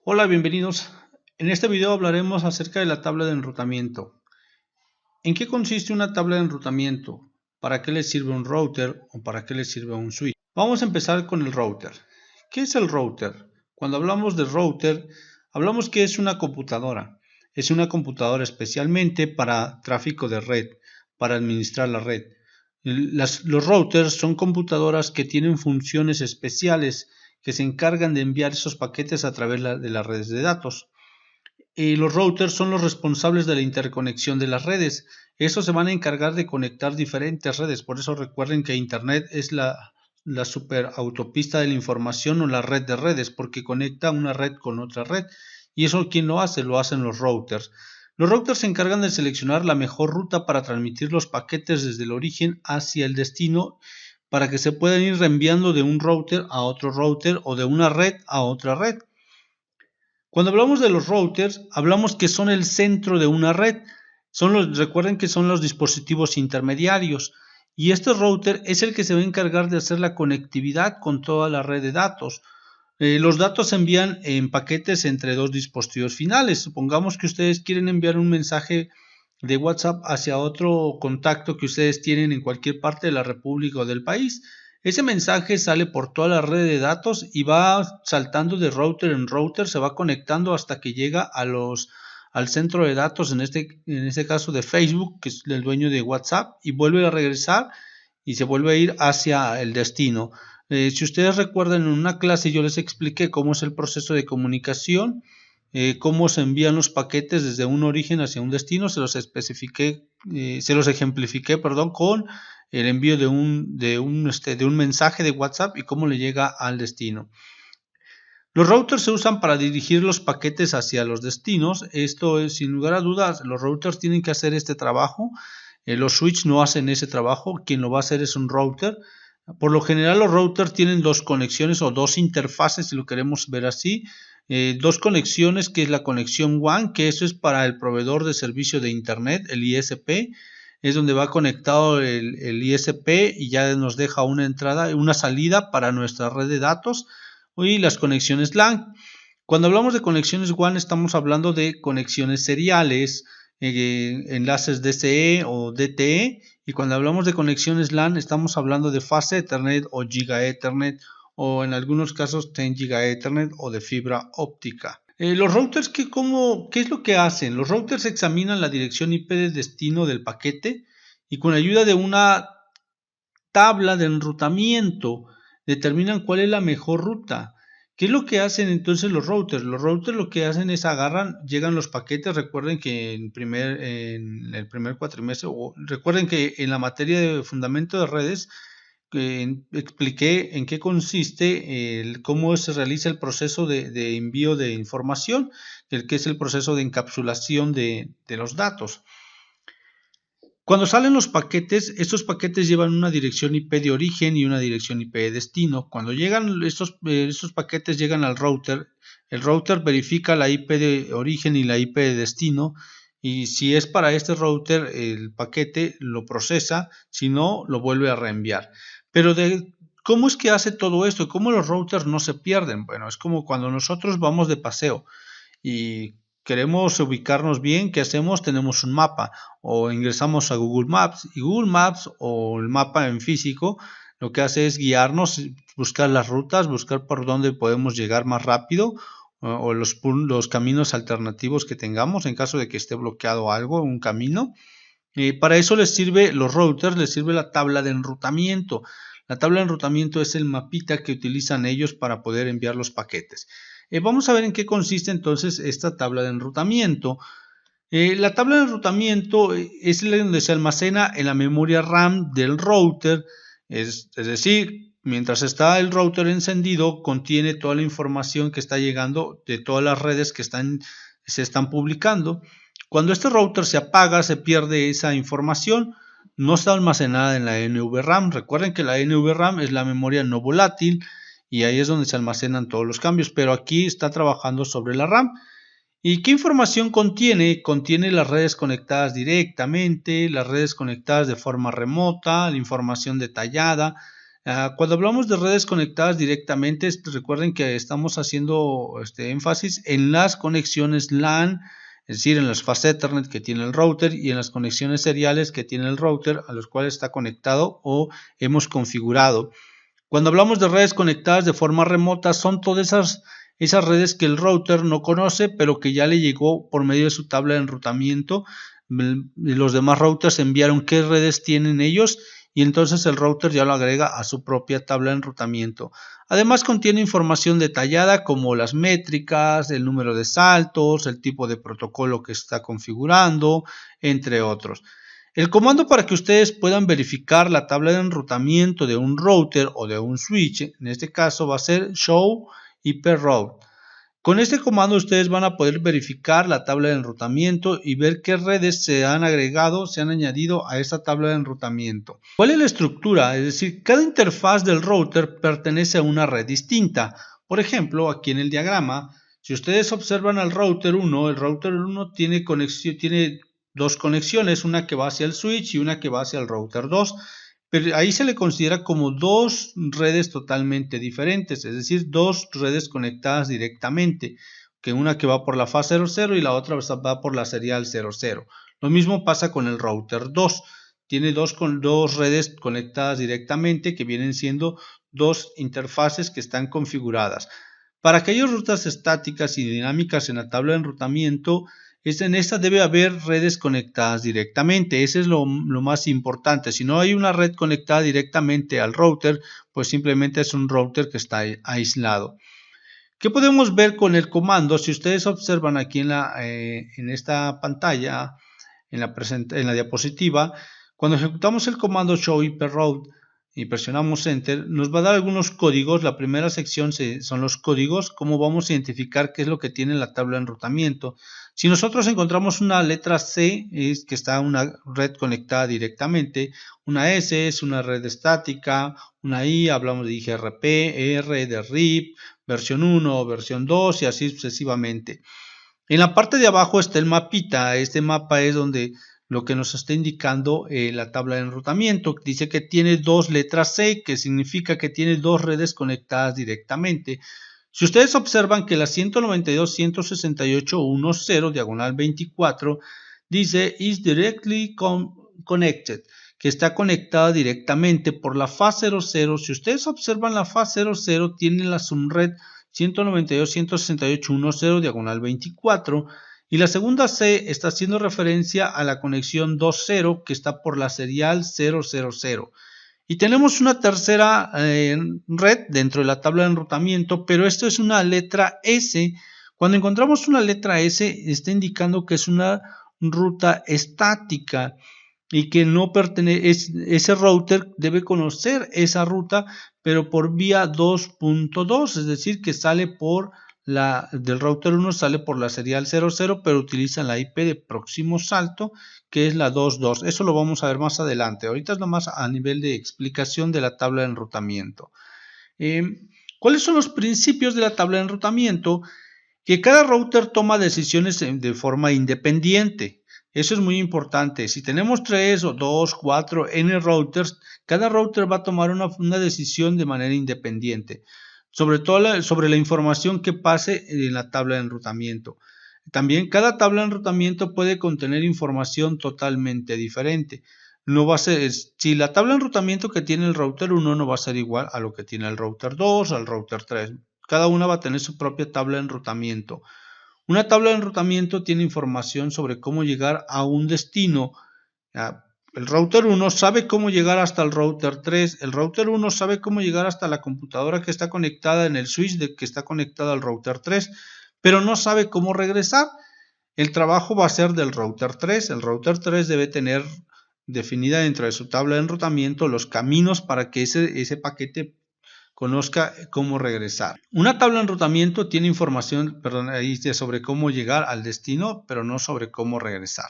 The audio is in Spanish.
Hola, bienvenidos. En este video hablaremos acerca de la tabla de enrutamiento. ¿En qué consiste una tabla de enrutamiento? ¿Para qué le sirve un router o para qué le sirve un switch? Vamos a empezar con el router. ¿Qué es el router? Cuando hablamos de router, hablamos que es una computadora. Es una computadora especialmente para tráfico de red, para administrar la red. Los routers son computadoras que tienen funciones especiales que se encargan de enviar esos paquetes a través de las redes de datos. Los routers son los responsables de la interconexión de las redes. Estos se van a encargar de conectar diferentes redes. Por eso recuerden que Internet es la superautopista de la información o la red de redes, porque conecta una red con otra red. ¿Y eso quién lo hace? Lo hacen los routers. Los routers se encargan de seleccionar la mejor ruta para transmitir los paquetes desde el origen hacia el destino para que se puedan ir reenviando de un router a otro router o de una red a otra red. Cuando hablamos de los routers, hablamos que son el centro de una red. Recuerden que son los dispositivos intermediarios. Y este router es el que se va a encargar de hacer la conectividad con toda la red de datos. Los datos se envían en paquetes entre dos dispositivos finales. Supongamos que ustedes quieren enviar un mensaje de WhatsApp hacia otro contacto que ustedes tienen en cualquier parte de la república o del país. Ese mensaje sale por toda la red de datos y va saltando de router en router, se va conectando hasta que llega al centro de datos, en este caso de Facebook, que es el dueño de WhatsApp, y vuelve a regresar y se vuelve a ir hacia el destino. Si ustedes recuerdan, en una clase yo les expliqué cómo es el proceso de comunicación, cómo se envían los paquetes desde un origen hacia un destino. Se los ejemplifiqué, con el envío de un mensaje de WhatsApp y cómo le llega al destino. Los routers se usan para dirigir los paquetes hacia los destinos. Esto es, sin lugar a dudas, los routers tienen que hacer este trabajo. Los switches no hacen ese trabajo. Quien lo va a hacer es un router. Por lo general, los routers tienen dos conexiones o dos interfaces, si lo queremos ver así. Dos conexiones, que es la conexión WAN, que eso es para el proveedor de servicio de Internet, el ISP. Es donde va conectado el ISP y ya nos deja una entrada, una salida para nuestra red de datos, y las conexiones LAN. Cuando hablamos de conexiones WAN estamos hablando de conexiones seriales, enlaces DCE o DTE, y cuando hablamos de conexiones LAN estamos hablando de fase Ethernet o Giga Ethernet, o en algunos casos 10 Giga Ethernet o de fibra óptica. Los routers, ¿qué es lo que hacen? Los routers examinan la dirección IP de destino del paquete y con ayuda de una tabla de enrutamiento determinan cuál es la mejor ruta. ¿Qué es lo que hacen entonces los routers? Los routers lo que hacen es llegan los paquetes. Recuerden que en el primer cuatrimestre, o recuerden que en la materia de fundamento de redes, expliqué en qué consiste, cómo se realiza el proceso de envío de información, el que es el proceso de encapsulación de los datos. Cuando salen los paquetes, estos paquetes llevan una dirección IP de origen y una dirección IP de destino. Cuando llegan estos paquetes llegan al router, el router verifica la IP de origen y la IP de destino, y si es para este router el paquete lo procesa, si no lo vuelve a reenviar. Pero ¿cómo es que hace todo esto? ¿Cómo los routers no se pierden? Bueno, es como cuando nosotros vamos de paseo y queremos ubicarnos bien. ¿Qué hacemos? Tenemos un mapa o ingresamos a Google Maps, y Google Maps o el mapa en físico lo que hace es guiarnos, buscar las rutas, buscar por dónde podemos llegar más rápido, o los caminos alternativos que tengamos en caso de que esté bloqueado algo, un camino. Para eso los routers les sirve la tabla de enrutamiento. La tabla de enrutamiento es el mapita que utilizan ellos para poder enviar los paquetes. Vamos a ver en qué consiste entonces esta tabla de enrutamiento. La tabla de enrutamiento es donde se almacena en la memoria RAM del router, es decir, mientras está el router encendido, contiene toda la información que está llegando de todas las redes que se están publicando. Cuando este router se apaga, se pierde esa información, no está almacenada en la NVRAM. Recuerden que la NVRAM es la memoria no volátil y ahí es donde se almacenan todos los cambios, pero aquí está trabajando sobre la RAM. ¿Y qué información contiene? Contiene las redes conectadas directamente, las redes conectadas de forma remota, la información detallada, Cuando hablamos de redes conectadas directamente, recuerden que estamos haciendo énfasis en las conexiones LAN, es decir, en las Fast Ethernet que tiene el router y en las conexiones seriales que tiene el router a los cuales está conectado o hemos configurado. Cuando hablamos de redes conectadas de forma remota, son todas esas redes que el router no conoce, pero que ya le llegó por medio de su tabla de enrutamiento. Los demás routers enviaron qué redes tienen ellos y entonces el router ya lo agrega a su propia tabla de enrutamiento. Además contiene información detallada como las métricas, el número de saltos, el tipo de protocolo que está configurando, entre otros. El comando para que ustedes puedan verificar la tabla de enrutamiento de un router o de un switch, en este caso va a ser show ip-route. Con este comando ustedes van a poder verificar la tabla de enrutamiento y ver qué redes se han añadido a esta tabla de enrutamiento. ¿Cuál es la estructura? Es decir, cada interfaz del router pertenece a una red distinta. Por ejemplo, aquí en el diagrama, si ustedes observan al router 1, el router 1 tiene dos conexiones, una que va hacia el switch y una que va hacia el router 2. Pero ahí se le considera como dos redes totalmente diferentes, es decir, dos redes conectadas directamente, que una que va por la fase 00 y la otra va por la serial 00. Lo mismo pasa con el router 2, tiene dos redes conectadas directamente que vienen siendo dos interfaces que están configuradas. Para aquellas rutas estáticas y dinámicas en la tabla de enrutamiento, en esta debe haber redes conectadas directamente, eso es lo más importante. Si no hay una red conectada directamente al router, pues simplemente es un router que está aislado. ¿Qué podemos ver con el comando? Si ustedes observan aquí en esta pantalla, en la diapositiva, cuando ejecutamos el comando show ip-route y presionamos enter, nos va a dar algunos códigos. La primera sección son los códigos, cómo vamos a identificar qué es lo que tiene la tabla de enrutamiento. Si nosotros encontramos una letra C, es que está una red conectada directamente, una S es una red estática, una I, hablamos de IGRP, R de RIP, versión 1, versión 2 y así sucesivamente. En la parte de abajo está el mapita. Este mapa es donde lo que nos está indicando la tabla de enrutamiento. Dice que tiene dos letras C, que significa que tiene dos redes conectadas directamente. Si ustedes observan que la 192.168.1.0 diagonal 24 dice is directly connected, que está conectada directamente por la fase 00. Si ustedes observan la fase 00 tiene la subred 192.168.1.0 diagonal 24 y la segunda C está haciendo referencia a la conexión 2.0 que está por la serial 000. Y tenemos una tercera red dentro de la tabla de enrutamiento, pero esto es una letra S. Cuando encontramos una letra S, está indicando que es una ruta estática y que no pertenece, ese router debe conocer esa ruta, pero por vía 2.2, es decir, que sale por del router 1 sale por la serial 00, pero utiliza la IP de próximo salto, que es la 2.2. Eso lo vamos a ver más adelante. Ahorita es nomás a nivel de explicación de la tabla de enrutamiento. ¿Cuáles son los principios de la tabla de enrutamiento? Que cada router toma decisiones de forma independiente. Eso es muy importante. Si tenemos 3 o 2, 4, N routers, cada router va a tomar una decisión de manera independiente. Sobre todo sobre la información que pase en la tabla de enrutamiento. También cada tabla de enrutamiento puede contener información totalmente diferente. No va a ser, si la tabla de enrutamiento que tiene el router 1 no va a ser igual a lo que tiene el router 2, al router 3. Cada una va a tener su propia tabla de enrutamiento. Una tabla de enrutamiento tiene información sobre cómo llegar a un destino. El router 1 sabe cómo llegar hasta el router 3. El router 1 sabe cómo llegar hasta la computadora que está conectada en el switch que está conectada al router 3, pero no sabe cómo regresar. El trabajo va a ser del router 3. El router 3 debe tener definida dentro de su tabla de enrutamiento los caminos para que ese paquete conozca cómo regresar. Una tabla de enrutamiento tiene información sobre cómo llegar al destino, pero no sobre cómo regresar.